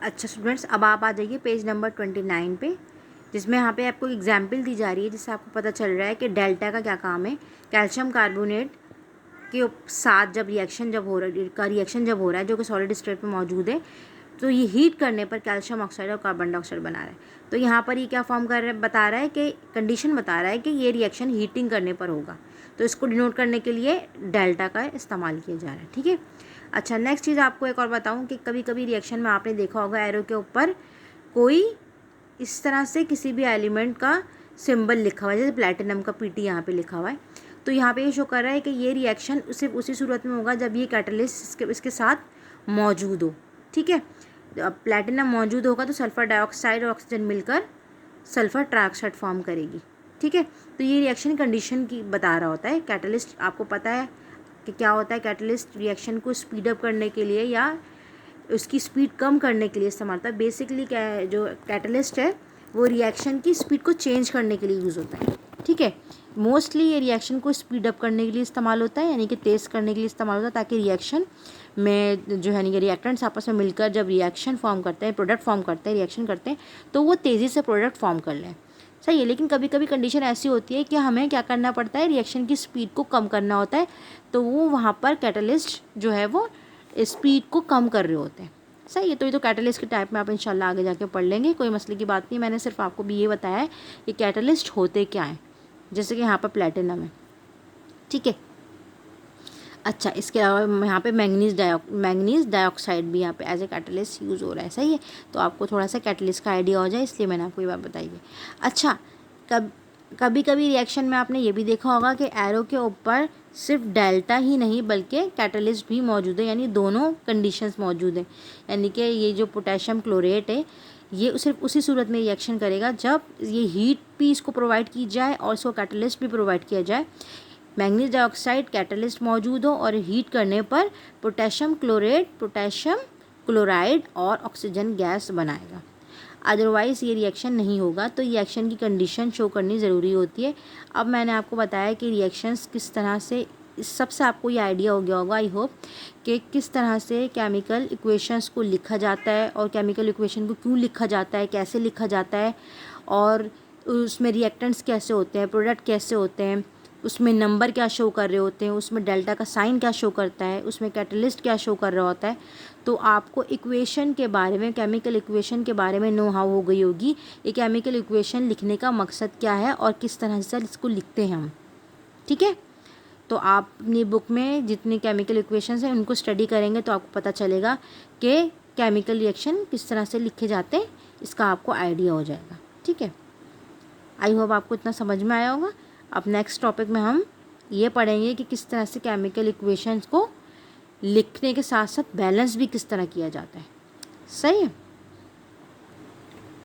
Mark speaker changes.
Speaker 1: अच्छा स्टूडेंट्स, अब आप आ जाइए पेज नंबर 29 पे, जिसमें यहाँ पे आपको एग्जाम्पल दी जा रही है, जिससे आपको पता चल रहा है कि डेल्टा का क्या काम है। कैल्शियम कार्बोनेट के साथ जब रिएक्शन जब हो रहा है जो कि सॉलिड स्टेट में मौजूद है, तो ये हीट करने पर कैल्शियम ऑक्साइड और कार्बन डाइऑक्साइड बना रहा है। तो यहाँ पर ये क्या फॉर्म कर रहा है, बता रहा है कि कंडीशन बता रहा है कि ये रिएक्शन हीटिंग करने पर होगा। तो इसको डिनोट करने के लिए डेल्टा का इस्तेमाल किया जा रहा है। ठीक है। अच्छा, नेक्स्ट चीज़ आपको एक और बताऊँ कि कभी कभी रिएक्शन में आपने देखा होगा एरो के ऊपर कोई इस तरह से किसी भी एलिमेंट का सिंबल लिखा हुआ है, जैसे प्लैटिनम का Pt यहाँ पे लिखा हुआ है। तो यहाँ पे ये शो कर रहा है कि ये रिएक्शन सिर्फ उसी सूरत में होगा जब ये कैटलिस्ट इसके साथ मौजूद हो। ठीक है। अब प्लैटिनम मौजूद होगा तो सल्फर डाइऑक्साइड और ऑक्सीजन मिलकर सल्फर ट्राइऑक्साइड फॉर्म करेगी। ठीक है। तो ये रिएक्शन कंडीशन की बता रहा होता है। कैटलिस्ट आपको पता है कि क्या होता है। कैटलिस्ट रिएक्शन को स्पीड अप करने के लिए या उसकी स्पीड कम करने के लिए इस्तेमाल होता है। बेसिकली क्या है, जो कैटलिस्ट है वो रिएक्शन की स्पीड को चेंज करने के लिए यूज़ होता है। ठीक है। मोस्टली ये रिएक्शन को स्पीड अप करने के लिए इस्तेमाल होता है, यानी कि तेज़ करने के लिए इस्तेमाल होता है, ताकि रिएक्शन में जो है यानी कि रिएक्टेंट्स आपस में मिलकर जब रिएक्शन फॉर्म करते हैं, प्रोडक्ट फॉर्म करते हैं, रिएक्शन करते हैं, तो वो तेज़ी से प्रोडक्ट फॉर्म कर लें। सही है। लेकिन कभी कभी कंडीशन ऐसी होती है कि हमें क्या करना पड़ता है, रिएक्शन की स्पीड को कम करना होता है। तो वो वहाँ पर कैटलिस्ट जो है वो स्पीड को कम कर रहे होते हैं। सही है। तो ये तो कैटलिस्ट के टाइप में आप इंशाल्लाह आगे जाके पढ़ लेंगे, कोई मसले की बात नहीं। मैंने सिर्फ आपको भी ये बताया है कि कैटलिस्ट होते क्या हैं, जैसे कि यहाँ पर प्लैटिनम है। ठीक है। अच्छा, इसके अलावा यहाँ पे मैंगनीज डाइऑक्साइड भी यहाँ पे एज ए कैटलिस्ट यूज़ हो रहा है। सही है। तो आपको थोड़ा सा कैटलिस्ट का आइडिया हो जाए, इसलिए मैंने आपको ये बात बताई है। अच्छा, कभी कभी रिएक्शन में आपने ये भी देखा होगा कि एरो के ऊपर सिर्फ डेल्टा ही नहीं बल्कि कैटलिस्ट भी मौजूद है, यानी दोनों कंडीशंस मौजूद हैं। यानी कि ये जो पोटेशियम क्लोरेट है ये सिर्फ उसी सूरत में रिएक्शन करेगा जब ये हीट भी इसको प्रोवाइड की जाए और इसको कैटलिस्ट भी प्रोवाइड किया जाए। मैंगनीज डाइऑक्साइड कैटलिस्ट मौजूद हो और हीट करने पर पोटेशियम क्लोरेट पोटेशियम क्लोराइड और ऑक्सीजन गैस बनाएगा। अदरवाइज़ ये रिएक्शन नहीं होगा। तो रिएक्शन की कंडीशन शो करनी ज़रूरी होती है। अब मैंने आपको बताया कि रिएक्शंस किस तरह से, इस सबसे आपको ये आइडिया हो गया होगा आई होप, कि किस तरह से केमिकल इक्वेशंस को लिखा जाता है और केमिकल इक्वेशन को क्यों लिखा जाता है, कैसे लिखा जाता है, और उसमें रिएक्टेंट्स कैसे होते हैं, प्रोडक्ट कैसे होते हैं, उसमें नंबर क्या शो कर रहे होते हैं, उसमें डेल्टा का साइन क्या शो करता है, उसमें कैटलिस्ट क्या शो कर रहा होता है। तो आपको इक्वेशन के बारे में, केमिकल इक्वेशन के बारे में नो हाउ हो गई होगी। ये केमिकल इक्वेशन लिखने का मकसद क्या है और किस तरह से इसको लिखते हैं हम। ठीक है। तो आप अपनी बुक में जितनी केमिकल इक्वेशंस हैं उनको स्टडी करेंगे तो आपको पता चलेगा कि केमिकल रिएक्शन किस तरह से लिखे जाते हैं, इसका आपको आइडिया हो जाएगा। ठीक है। आई होप आपको इतना समझ में आया होगा। अब नेक्स्ट टॉपिक में हम ये पढ़ेंगे कि किस तरह से केमिकल इक्वेशंस को लिखने के साथ साथ बैलेंस भी किस तरह किया जाता है। सही है।